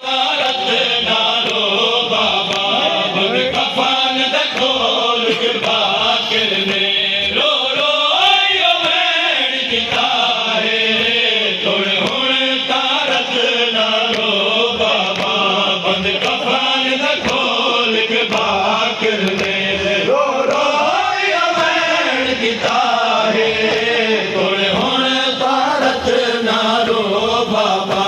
तारत नारो बाबा बन कफन द खोल के बाकिर ने रो रो आयो बैठ किता है थोड़े हुण तारत नारो बाबा बन कफन द खोल के बाकिर ने रो रो आयो बैठ किता है थोड़े हुण तारत नारो बाबा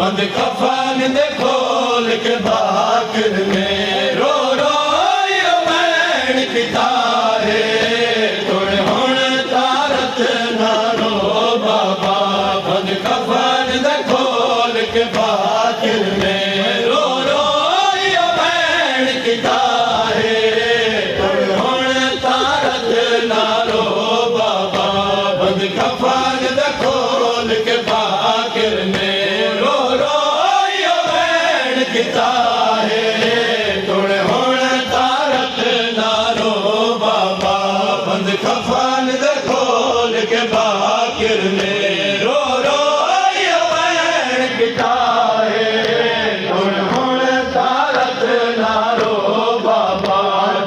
बंद कफन दे खोल के बाकिर में रो रो आयो बैठ किता है थोड़े हुण तारत नारो बाबा बंद कफन दे खोल के बाकिर में रो रो आयो बैठ किता है थोड़े हुण तारत नारो बाबा बंद कफन दे खोल के बाकिर में रो रो आयो बैठ किता है थोड़े हुण तारत नारो बाबा बंद कफन दे खोल के बाकिर में रो रो आयो बैठ किता है थोड़े हुण तारत नारो बाबा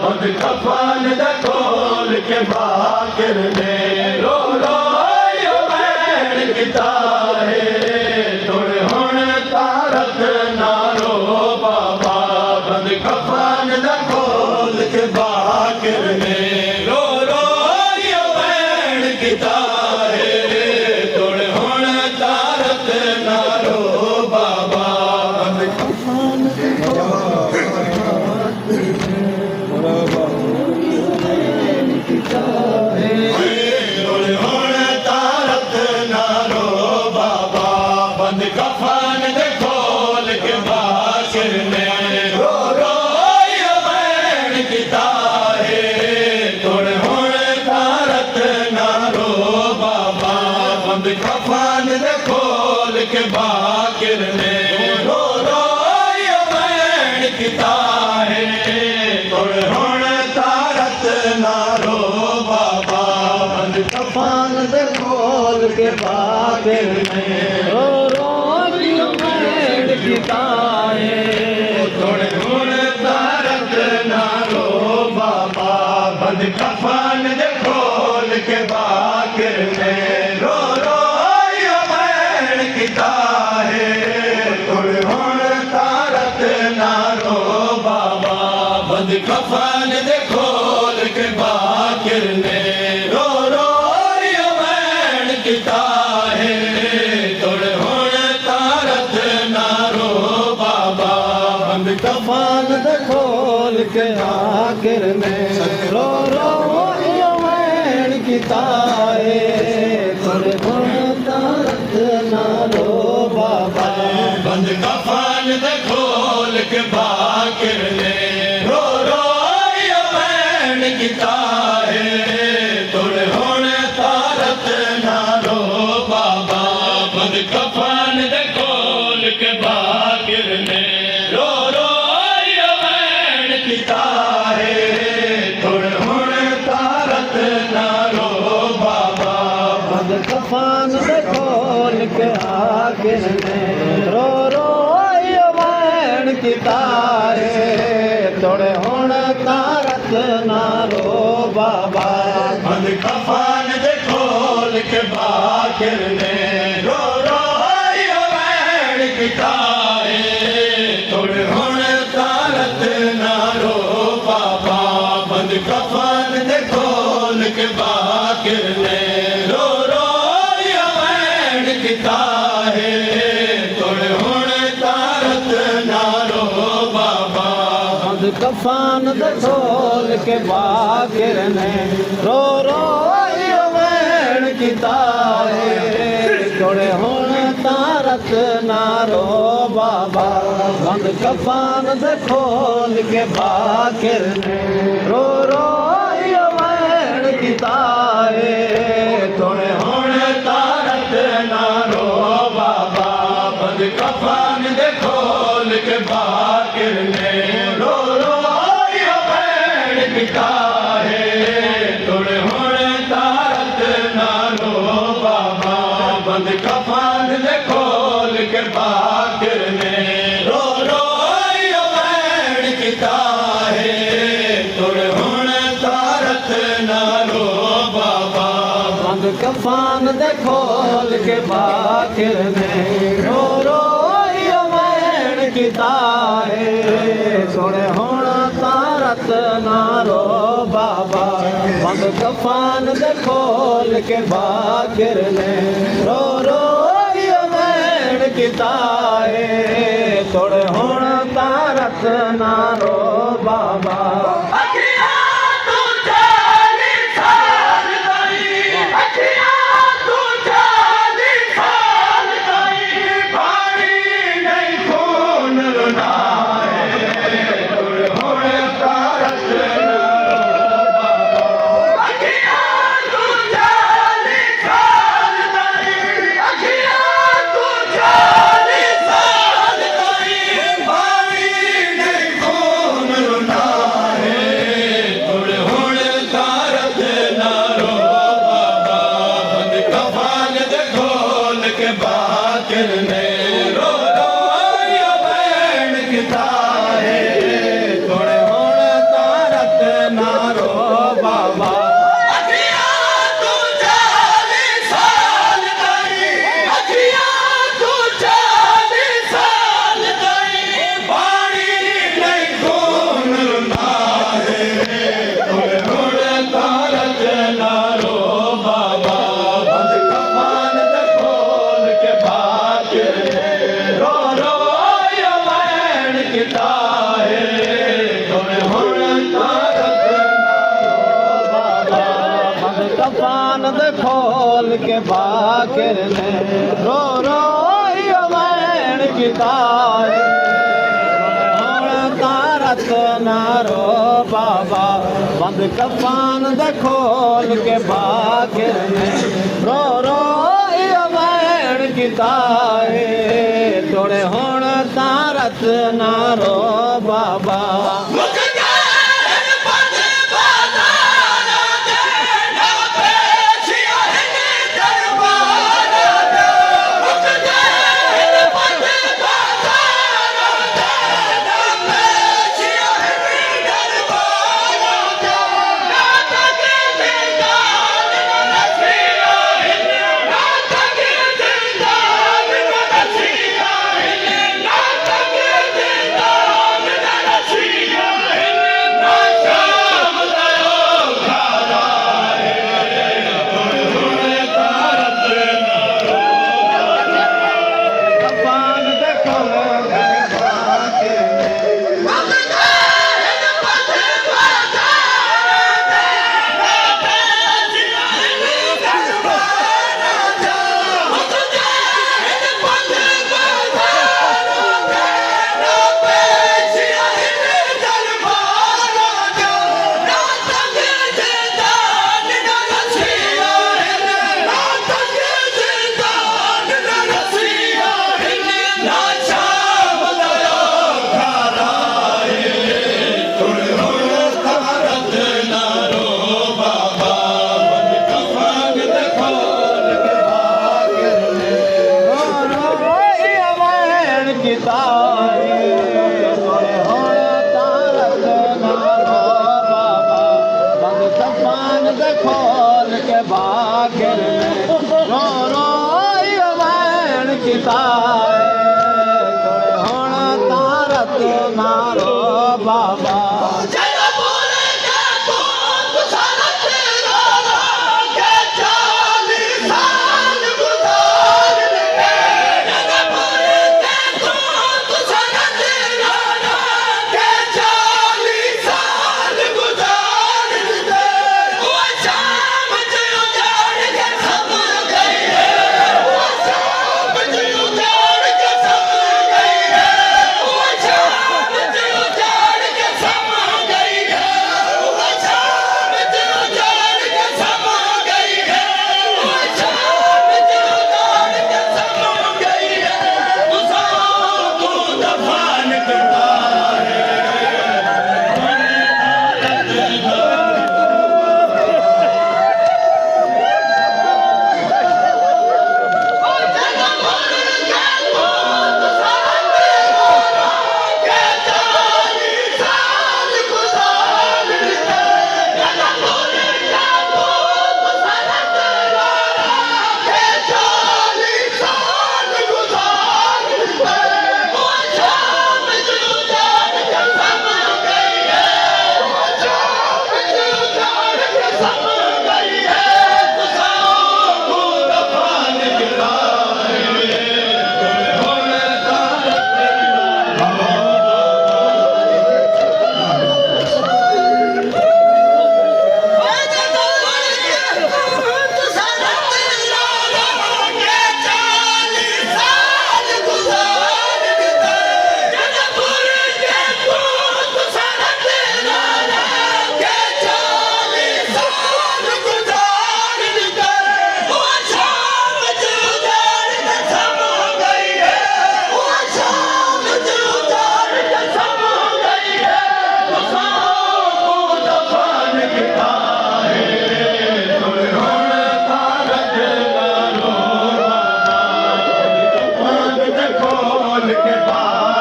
बंद कफन दे खोल के बाकिर में रो रो आयो बैठ किता है थोड़े हुण तारत नारो बाबा बंद कफन द खोल के बाकिर में रो रो आयो बैठ किता है थोड़े हुण तारत नारो बाबा बंद कफन द थोड़े हुण तारत नारो बाबा बंद कफन दे खोल के बाकिर में रो रो आयो बैठ किता है थोड़े हुण तारत नारो बाबा बंद कफन दे खोल के बाकिर में रो रो आयो बैठ किता है थोड़े हुण तारत नारो बाबा बंद कफन दे खोल के बाकिर में रो रो आयो बैठ किता है थोड़े हुण तारत नारो बाबा बंद कफन दे खोल के बाकिर में रो रो आयो बैठ किता है थोड़े हुण तारत नारो बाबा बंद कफन दे खोल के बाकिर में रो रो आयो बैठ किता है थोड़े हुण तारत नारो बाबा बंद कफन दे खोल के बाकिर में रो रो आयो बैठ किता है थोड़े हुण तारत नारो बाबा बंद कफन दे खोल के बाकिर में रो रो आयो बैठ किता है थोड़े हुण तारत नारो बाबा बंद कफन दे खोल के बाकिर में रो रो आयो बैठ किता है थोड़े हुण तारत नारो बाबा बंद कफन दे खोल के आखिर में रो रो आयो बैठ किता है थोड़े हुण तारत नारो बाबा बंद कफन दे खोल के बाकिर में रो रो आयो बैठ किता है थोड़े हुण तारत नारो बाबा बंद कफन दे खोल के बाकिर में रो रो आयो बैठ किता है थोड़े हुण तारत नारो बाबा बंद कफन दे खोल के बाकिर में रो रो आयो बैठ किता है थोड़े हुण तारत नारो बाबा बंद कफन दे खोल के बाकिर में रो रो आयो बैठ किता है थोड़े हुण तारत नारो बाबा बंद कफन दे खोल के बाकिर में रो रो आयो बैठ किता है थोड़े हुण तारत नारो बाबा बंद कफन दे खोल के बाकिर में रो दे खोल के बाखिर ने रो रो वैन किता है सोने होना तारत ना रो बाबा बंद कफान दे खोल के बाखिर ने रो रो वैन किता है सोने होना तारत ना रो बाबा कफान दे खोल के बाखिर ने रो रो वैन किता तारत ना रो बाबा बंद कफान दे खोल के बाखिर ने रो रो वैन किता थोड़े होण तारत ना रो बाबा खोल के बाखिर रो रो वैन किता होना तारत मारो बाबा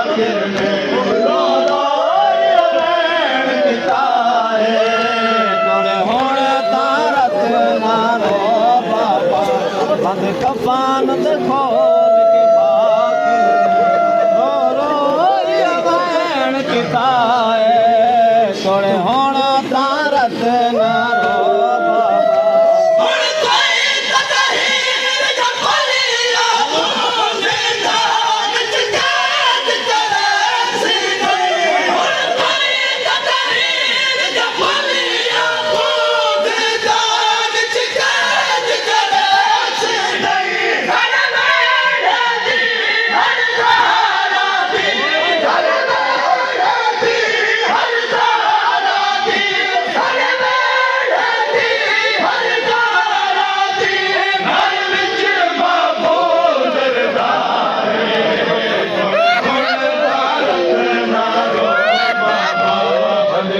बाखिर ने रो रो वैण किता है तोड़े होने तारत नारो बाबा बंद कफान दे खोल के बाखिर रो रो वैण किता है तोड़े होने तारत नारो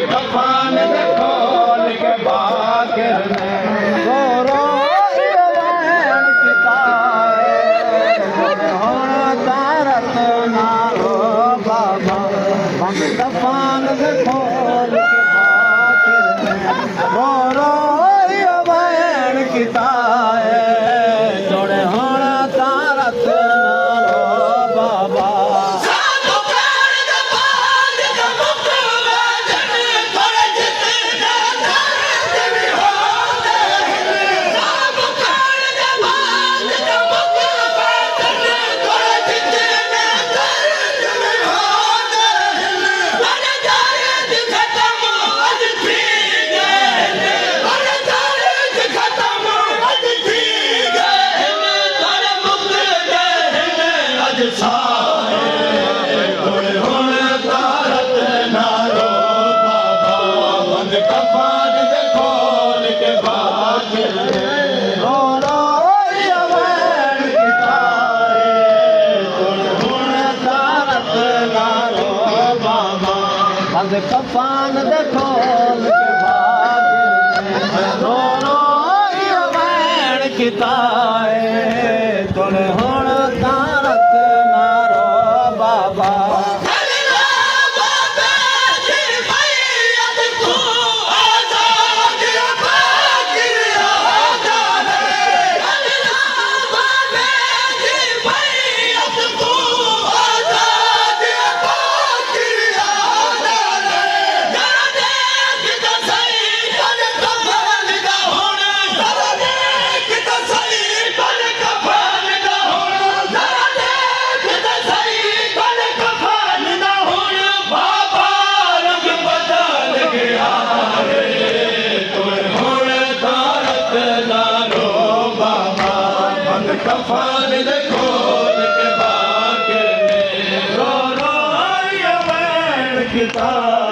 कफान दे खोल के बाखिर रो रो वैण किता है तोड़े होना तारत नारो बाबा कफान दे खोल के बाखिर रो रो वैण किता है तोड़े होने तारत नारो बाबा बंद कफान दे खोल के बाखिर रो रो वैण किता है तोड़े होने तारत नारो बाबा कफान दे खोल के बाखिर ने रो रो वैण किता